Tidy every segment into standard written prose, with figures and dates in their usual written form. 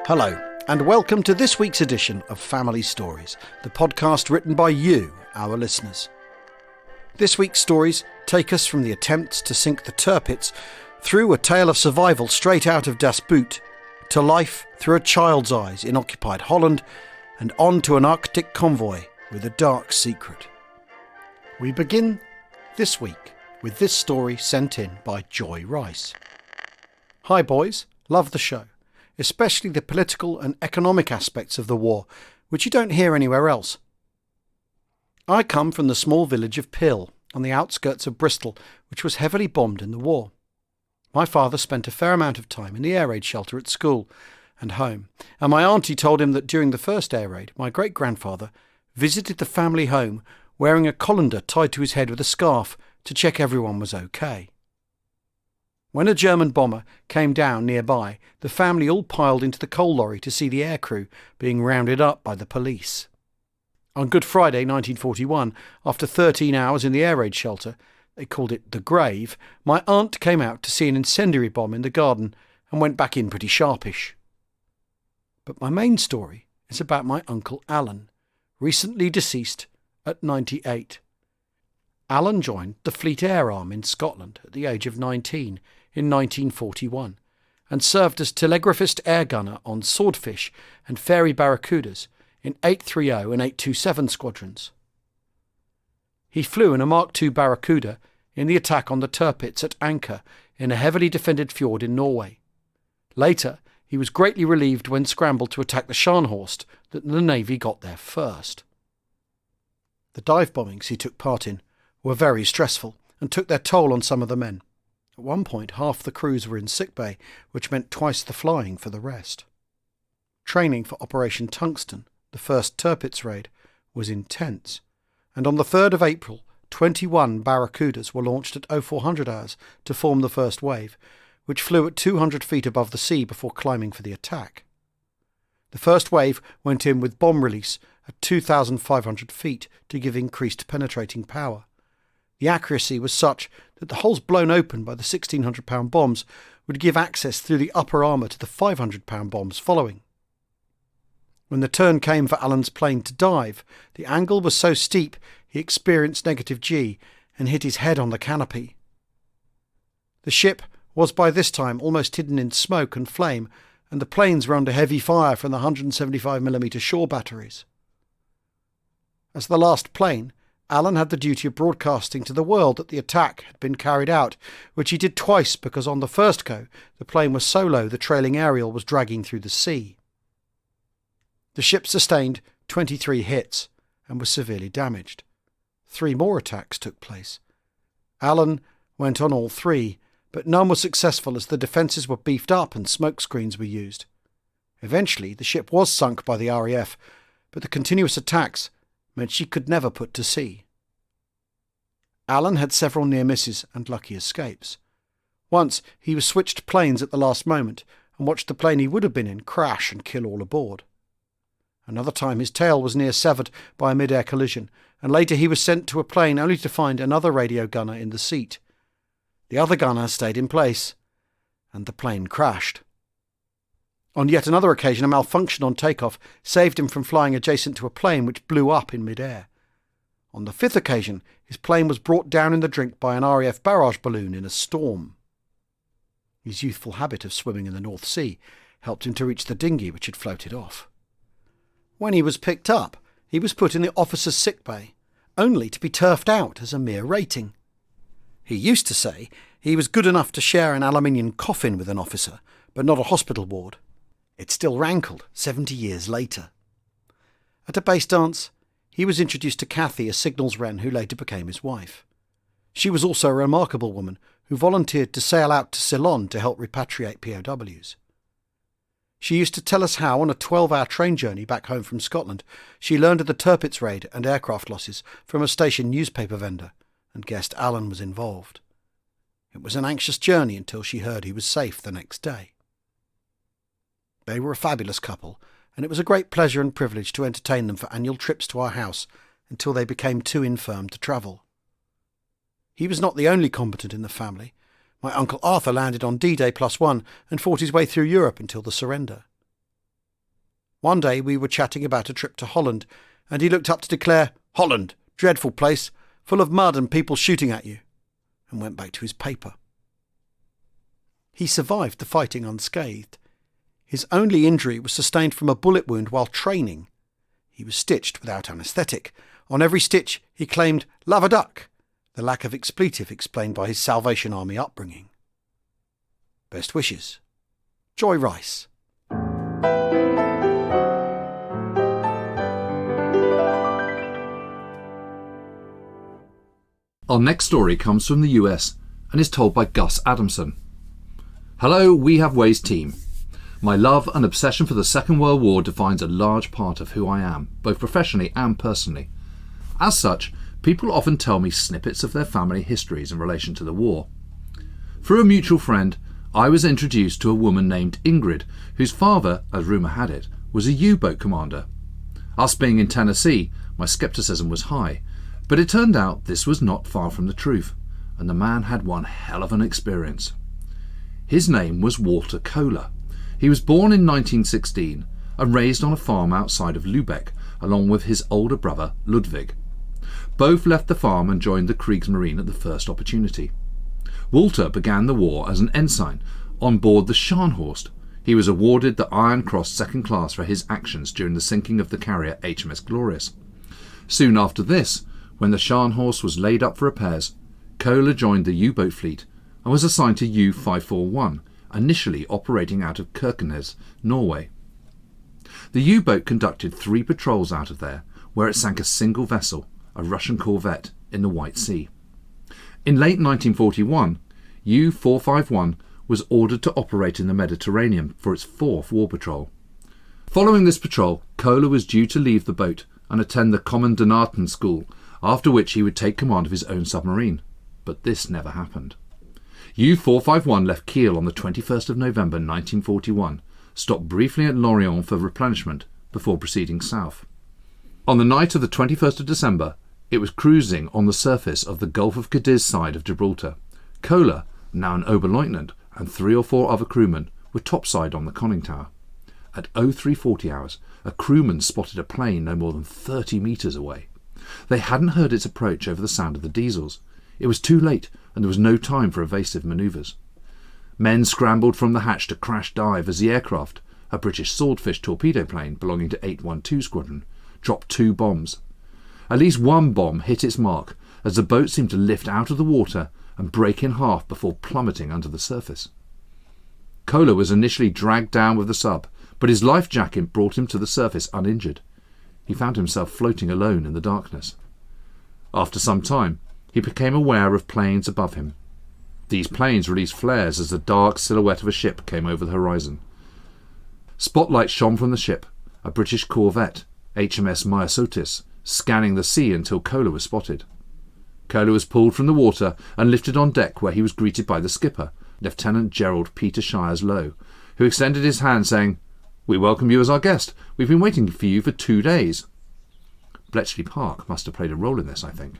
Hello, and welcome to this week's edition of Family Stories, the podcast written by you, our listeners. This week's stories take us from the attempts to sink the Tirpitz through a tale of survival straight out of Das Boot, to life through a child's eyes in occupied Holland, and on to an Arctic convoy with a dark secret. We begin this week with this story sent in by Joy Rice. Hi boys, love the show, especially the political and economic aspects of the war, which you don't hear anywhere else. I come from the small village of Pill, on the outskirts of Bristol, which was heavily bombed in the war. My father spent a fair amount of time in the air raid shelter at school and home, and my auntie told him that during the first air raid, my great-grandfather visited the family home wearing a colander tied to his head with a scarf to check everyone was okay. When a German bomber came down nearby, the family all piled into the coal lorry to see the aircrew being rounded up by the police. On Good Friday 1941, after 13 hours in the air raid shelter, they called it the grave, my aunt came out to see an incendiary bomb in the garden and went back in pretty sharpish. But my main story is about my Uncle Alan, recently deceased at 98. Alan joined the Fleet Air Arm in Scotland at the age of 19 in 1941 and served as telegraphist air gunner on Swordfish and Fairy Barracudas in 830 and 827 squadrons. He flew in a Mark II Barracuda in the attack on the Tirpitz at anchor in a heavily defended fjord in Norway. Later, he was greatly relieved when scrambled to attack the Scharnhorst that the Navy got there first. The dive bombings he took part in were very stressful and took their toll on some of the men. At one point, half the crews were in sickbay, which meant twice the flying for the rest. Training for Operation Tungsten, the first Tirpitz raid, was intense, and on the 3rd of April, 21 Barracudas were launched at 0400 hours to form the first wave, which flew at 200 feet above the sea before climbing for the attack. The first wave went in with bomb release at 2,500 feet to give increased penetrating power. The accuracy was such that the holes blown open by the 1,600-pound bombs would give access through the upper armour to the 500-pound bombs following. When the turn came for Alan's plane to dive, the angle was so steep he experienced negative G and hit his head on the canopy. The ship was by this time almost hidden in smoke and flame, and the planes were under heavy fire from the 175mm shore batteries. As the last plane, Alan had the duty of broadcasting to the world that the attack had been carried out, which he did twice because on the first go the plane was so low the trailing aerial was dragging through the sea. The ship sustained 23 hits and was severely damaged. 3 more attacks took place. Alan went on all 3, but none was successful as the defences were beefed up and smoke screens were used. Eventually the ship was sunk by the RAF, but the continuous attacks meant she could never put to sea. Alan had several near misses and lucky escapes. Once he was switched planes at the last moment and watched the plane he would have been in crash and kill all aboard. Another time his tail was near severed by a mid-air collision, and later he was sent to a plane only to find another radio gunner in the seat. The other gunner stayed in place, and the plane crashed. On yet another occasion, a malfunction on takeoff saved him from flying adjacent to a plane which blew up in mid-air. On the 5th occasion, his plane was brought down in the drink by an RAF barrage balloon in a storm. His youthful habit of swimming in the North Sea helped him to reach the dinghy which had floated off. When he was picked up, he was put in the officer's sickbay, only to be turfed out as a mere rating. He used to say he was good enough to share an aluminium coffin with an officer, but not a hospital ward. It still rankled 70 years later. At a base dance, he was introduced to Cathy, a signals wren who later became his wife. She was also a remarkable woman who volunteered to sail out to Ceylon to help repatriate POWs. She used to tell us how, on a 12-hour train journey back home from Scotland, she learned of the Tirpitz raid and aircraft losses from a station newspaper vendor, and guessed Alan was involved. It was an anxious journey until she heard he was safe the next day. They were a fabulous couple, and it was a great pleasure and privilege to entertain them for annual trips to our house until they became too infirm to travel. He was not the only combatant in the family. My Uncle Arthur landed on D-Day +1 and fought his way through Europe until the surrender. One day we were chatting about a trip to Holland, and he looked up to declare, "Holland, dreadful place, full of mud and people shooting at you," and went back to his paper. He survived the fighting unscathed. His only injury was sustained from a bullet wound while training. He was stitched without anaesthetic. On every stitch he claimed "love a duck," the lack of expletive explained by his Salvation Army upbringing. Best wishes. Joy Rice. Our next story comes from the US and is told by Gus Adamson. Hello, We Have Ways team. My love and obsession for the Second World War defines a large part of who I am, both professionally and personally. As such, people often tell me snippets of their family histories in relation to the war. Through a mutual friend, I was introduced to a woman named Ingrid, whose father, as rumour had it, was a U-boat commander. Us being in Tennessee, my scepticism was high, but it turned out this was not far from the truth, and the man had one hell of an experience. His name was Walter Kohler. He was born in 1916 and raised on a farm outside of Lübeck, along with his older brother Ludwig. Both left the farm and joined the Kriegsmarine at the first opportunity. Walter began the war as an ensign on board the Scharnhorst. He was awarded the Iron Cross Second Class for his actions during the sinking of the carrier HMS Glorious. Soon after this, when the Scharnhorst was laid up for repairs, Kohler joined the U-boat fleet and was assigned to U-541, initially operating out of Kirkenes, Norway. The U-boat conducted 3 patrols out of there, where it sank a single vessel, a Russian corvette, in the White Sea. In late 1941, U-451 was ordered to operate in the Mediterranean for its 4th war patrol. Following this patrol, Kohler was due to leave the boat and attend the Commandanten School, after which he would take command of his own submarine. But this never happened. U-451 left Kiel on the 21st of November 1941, stopped briefly at Lorient for replenishment before proceeding south. On the night of the 21st of December, it was cruising on the surface of the Gulf of Cadiz side of Gibraltar. Kohler, now an Oberleutnant, and 3 or 4 other crewmen were topside on the conning tower. At 0340 hours, a crewman spotted a plane no more than 30 metres away. They hadn't heard its approach over the sound of the diesels. It was too late, and there was no time for evasive manoeuvres. Men scrambled from the hatch to crash dive as the aircraft, a British Swordfish torpedo plane belonging to 812 Squadron, dropped 2 bombs. At least one bomb hit its mark as the boat seemed to lift out of the water and break in half before plummeting under the surface. Kohler was initially dragged down with the sub, but his life jacket brought him to the surface uninjured. He found himself floating alone in the darkness. After some time, he became aware of planes above him. These planes released flares as the dark silhouette of a ship came over the horizon. Spotlights shone from the ship, a British corvette, HMS Myosotis, scanning the sea until Kohler was spotted. Kohler was pulled from the water and lifted on deck, where he was greeted by the skipper, Lieutenant Gerald Peter Shires Lowe, who extended his hand saying, "We welcome you as our guest. We've been waiting for you for 2 days." Bletchley Park must have played a role in this, I think.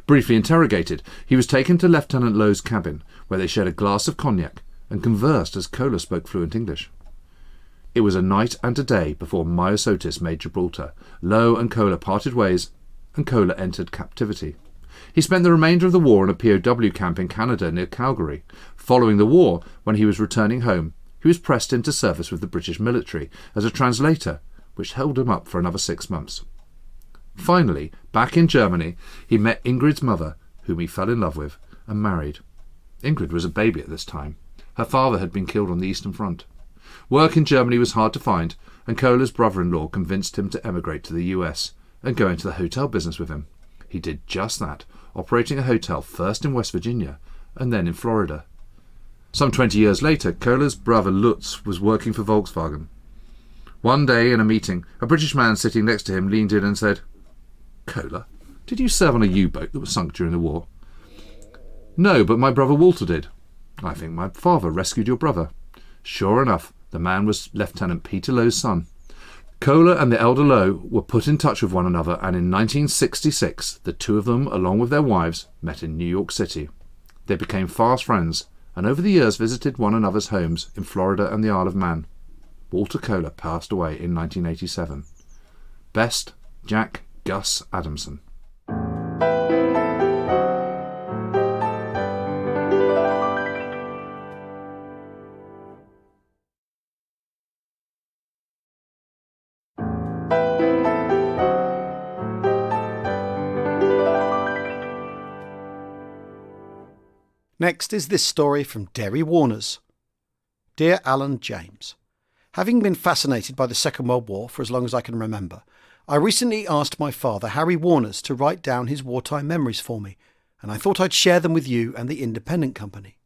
Briefly interrogated, he was taken to Lieutenant Lowe's cabin, where they shared a glass of cognac and conversed as Kohler spoke fluent English. It was a night and a day before Myosotis made Gibraltar. Lowe and Kohler parted ways, and Kohler entered captivity. He spent the remainder of the war in a POW camp in Canada near Calgary. Following the war, when he was returning home, he was pressed into service with the British military as a translator, which held him up for another 6 months. Finally, back in Germany, he met Ingrid's mother, whom he fell in love with, and married. Ingrid was a baby at this time. Her father had been killed on the Eastern Front. Work in Germany was hard to find, and Kohler's brother-in-law convinced him to emigrate to the US and go into the hotel business with him. He did just that, operating a hotel first in West Virginia and then in Florida. Some 20 years later, Kohler's brother Lutz was working for Volkswagen. One day in a meeting, a British man sitting next to him leaned in and said, "Kohler, did you serve on a U-boat that was sunk during the war?" "No, but my brother Walter did." "I think my father rescued your brother." Sure enough, the man was Lieutenant Peter Lowe's son. Kohler and the elder Lowe were put in touch with one another, and in 1966 the two of them, along with their wives, met in New York City. They became fast friends, and over the years visited one another's homes in Florida and the Isle of Man. Walter Kohler passed away in 1987. Best, Jack Gus Adamson. Next is this story from Derry Warners. Dear Alan James, having been fascinated by the Second World War for as long as I can remember, I recently asked my father, Harry Warners, to write down his wartime memories for me, and I thought I'd share them with you and the Independent Company.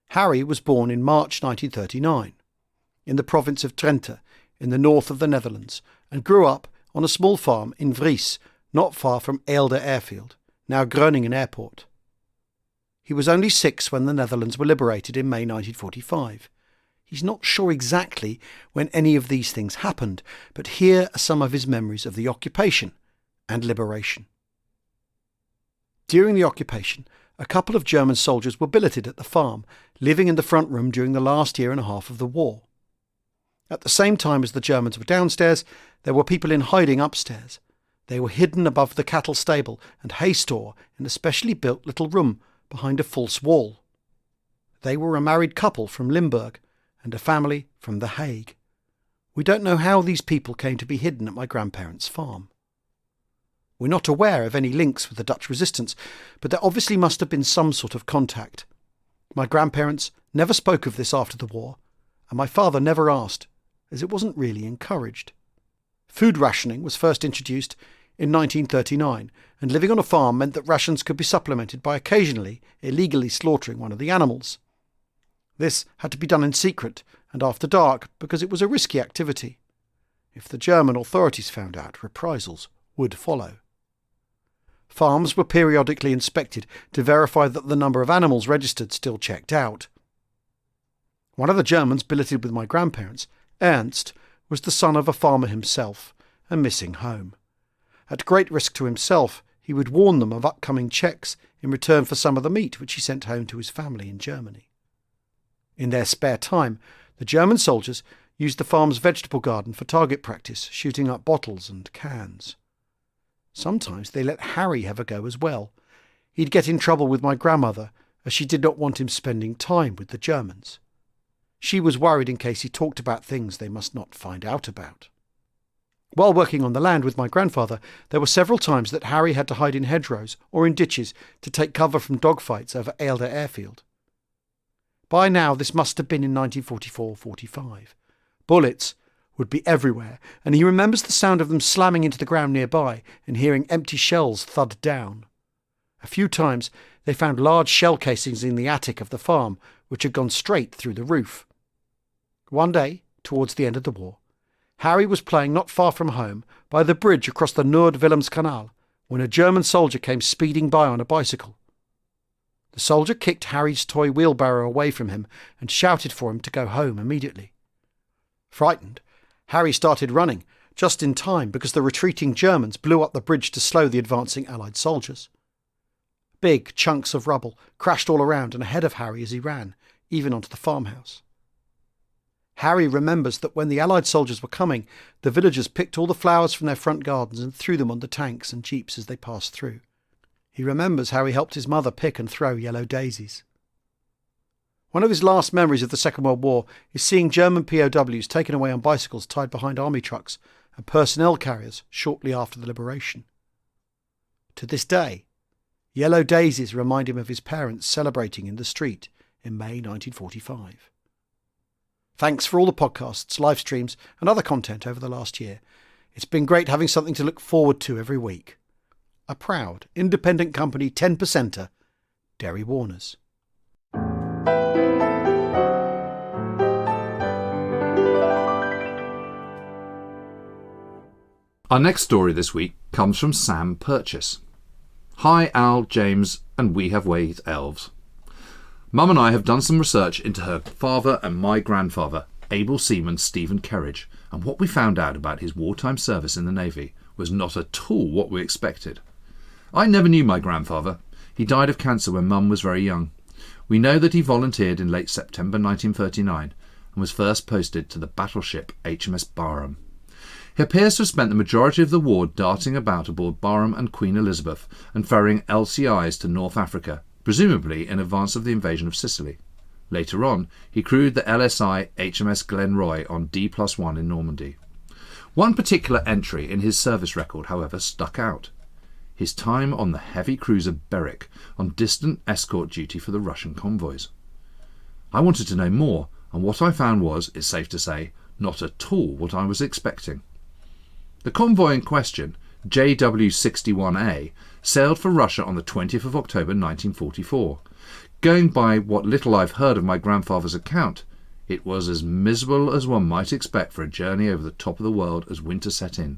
Harry was born in March 1939, in the province of Drenthe, in the north of the Netherlands, and grew up on a small farm in Vries, not far from Eelde Airfield, now Groningen Airport. He was only 6 when the Netherlands were liberated in May 1945. He's not sure exactly when any of these things happened, but here are some of his memories of the occupation and liberation. During the occupation, a couple of German soldiers were billeted at the farm, living in the front room during the last year and a half of the war. At the same time as the Germans were downstairs, there were people in hiding upstairs. They were hidden above the cattle stable and hay store in a specially built little room behind a false wall. They were a married couple from Limburg and a family from The Hague. We don't know how these people came to be hidden at my grandparents' farm. We're not aware of any links with the Dutch resistance, but there obviously must have been some sort of contact. My grandparents never spoke of this after the war, and my father never asked, as it wasn't really encouraged. Food rationing was first introduced in 1939, and living on a farm meant that rations could be supplemented by occasionally illegally slaughtering one of the animals. This had to be done in secret and after dark because it was a risky activity. If the German authorities found out, reprisals would follow. Farms were periodically inspected to verify that the number of animals registered still checked out. One of the Germans billeted with my grandparents, Ernst, was the son of a farmer himself and missing home. At great risk to himself, he would warn them of upcoming checks in return for some of the meat which he sent home to his family in Germany. In their spare time, the German soldiers used the farm's vegetable garden for target practice, shooting up bottles and cans. Sometimes they let Harry have a go as well. He'd get in trouble with my grandmother, as she did not want him spending time with the Germans. She was worried in case he talked about things they must not find out about. While working on the land with my grandfather, there were several times that Harry had to hide in hedgerows or in ditches to take cover from dogfights over Eelde Airfield. By now this must have been in 1944-45. Bullets would be everywhere, and he remembers the sound of them slamming into the ground nearby and hearing empty shells thud down. A few times they found large shell casings in the attic of the farm, which had gone straight through the roof. One day, towards the end of the war, Harry was playing not far from home, by the bridge across the Noord-Willemskanal, when a German soldier came speeding by on a bicycle. The soldier kicked Harry's toy wheelbarrow away from him and shouted for him to go home immediately. Frightened, Harry started running, just in time because the retreating Germans blew up the bridge to slow the advancing Allied soldiers. Big chunks of rubble crashed all around and ahead of Harry as he ran, even onto the farmhouse. Harry remembers that when the Allied soldiers were coming, the villagers picked all the flowers from their front gardens and threw them on the tanks and jeeps as they passed through. He remembers how he helped his mother pick and throw yellow daisies. One of his last memories of the Second World War is seeing German POWs taken away on bicycles tied behind army trucks and personnel carriers shortly after the liberation. To this day, yellow daisies remind him of his parents celebrating in the street in May 1945. Thanks for all the podcasts, live streams and other content over the last year. It's been great having something to look forward to every week. A proud, independent company 10%er, Derry Warners. Our next story this week comes from Sam Purchase. Hi Al, James and we have ways elves. Mum and I have done some research into her father and my grandfather, able seaman Stephen Kerridge, and what we found out about his wartime service in the Navy was not at all what we expected. I never knew my grandfather. He died of cancer when Mum was very young. We know that he volunteered in late September 1939 and was first posted to the battleship HMS Barham. He appears to have spent the majority of the war darting about aboard Barham and Queen Elizabeth and ferrying LCIs to North Africa, presumably in advance of the invasion of Sicily. Later on, he crewed the LSI HMS Glenroy on D+1 in Normandy. One particular entry in his service record, however, stuck out: his time on the heavy cruiser Berwick on distant escort duty for the Russian convoys. I wanted to know more, and what I found was, it's safe to say, not at all what I was expecting. The convoy in question, JW61A, sailed for Russia on the 20th of October 1944. Going by what little I've heard of my grandfather's account, it was as miserable as one might expect for a journey over the top of the world as winter set in.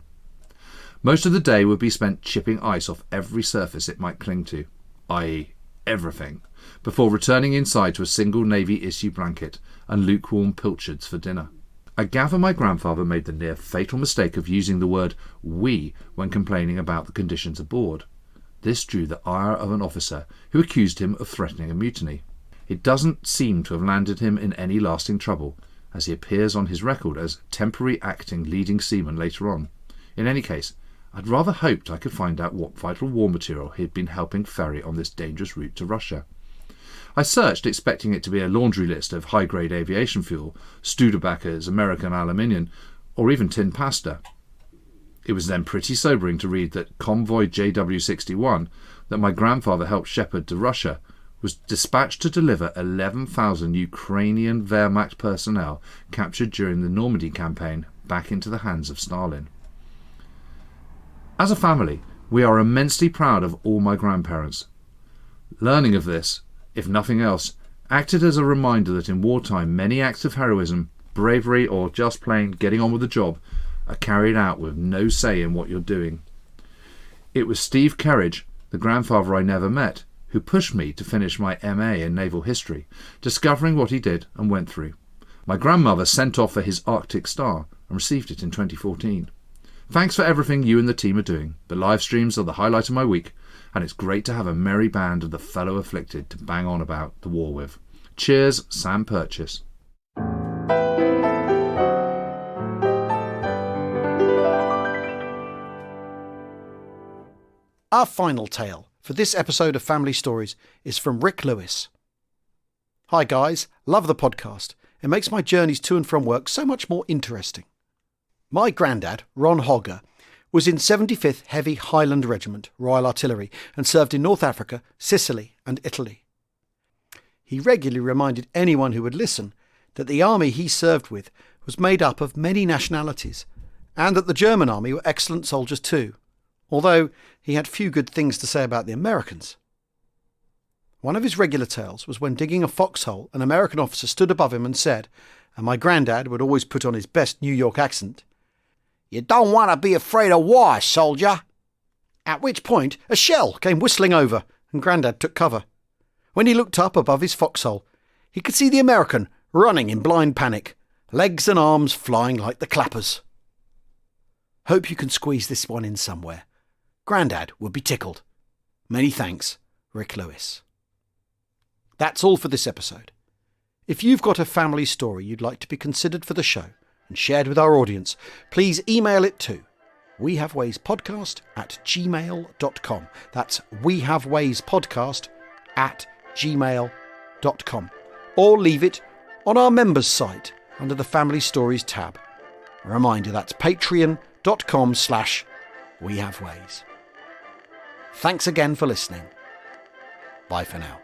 Most of the day would be spent chipping ice off every surface it might cling to, i.e. everything, before returning inside to a single Navy-issue blanket and lukewarm pilchards for dinner. I gather my grandfather made the near fatal mistake of using the word "we" when complaining about the conditions aboard. This drew the ire of an officer who accused him of threatening a mutiny. It doesn't seem to have landed him in any lasting trouble, as he appears on his record as temporary acting leading seaman later on. In any case, I'd rather hoped I could find out what vital war material he had been helping ferry on this dangerous route to Russia. I searched, expecting it to be a laundry list of high-grade aviation fuel, Studebakers, American aluminium, or even tin pasta. It was then pretty sobering to read that convoy JW61, that my grandfather helped shepherd to Russia, was dispatched to deliver 11,000 Ukrainian Wehrmacht personnel captured during the Normandy campaign back into the hands of Stalin. As a family, we are immensely proud of all my grandparents. Learning of this, if nothing else, acted as a reminder that in wartime many acts of heroism, bravery, or just plain getting on with the job are carried out with no say in what you're doing. It was Steve Kerridge, the grandfather I never met, who pushed me to finish my MA in naval history, discovering what he did and went through. My grandmother sent off for his Arctic Star and received it in 2014. Thanks for everything you and the team are doing. The live streams are the highlight of my week, and it's great to have a merry band of the fellow afflicted to bang on about the war with. Cheers, Sam Purchase. Our final tale for this episode of Family Stories is from Rick Lewis. Hi guys, love the podcast. It makes my journeys to and from work so much more interesting. My granddad, Ron Hogger, was in 75th Heavy Highland Regiment, Royal Artillery, and served in North Africa, Sicily and Italy. He regularly reminded anyone who would listen that the army he served with was made up of many nationalities, and that the German army were excellent soldiers too, although he had few good things to say about the Americans. One of his regular tales was when digging a foxhole, an American officer stood above him and said, and my granddad would always put on his best New York accent, "You don't want to be afraid of war, soldier." At which point a shell came whistling over and Grandad took cover. When he looked up above his foxhole, he could see the American running in blind panic, legs and arms flying like the clappers. Hope you can squeeze this one in somewhere. Grandad would be tickled. Many thanks, Rick Lewis. That's all for this episode. If you've got a family story you'd like to be considered for the show and shared with our audience, please email it to wehavewayspodcast@gmail.com. That's wehavewayspodcast@gmail.com. Or leave it on our members site under the Family Stories tab. A reminder, that's patreon.com/wehaveways. Thanks again for listening. Bye for now.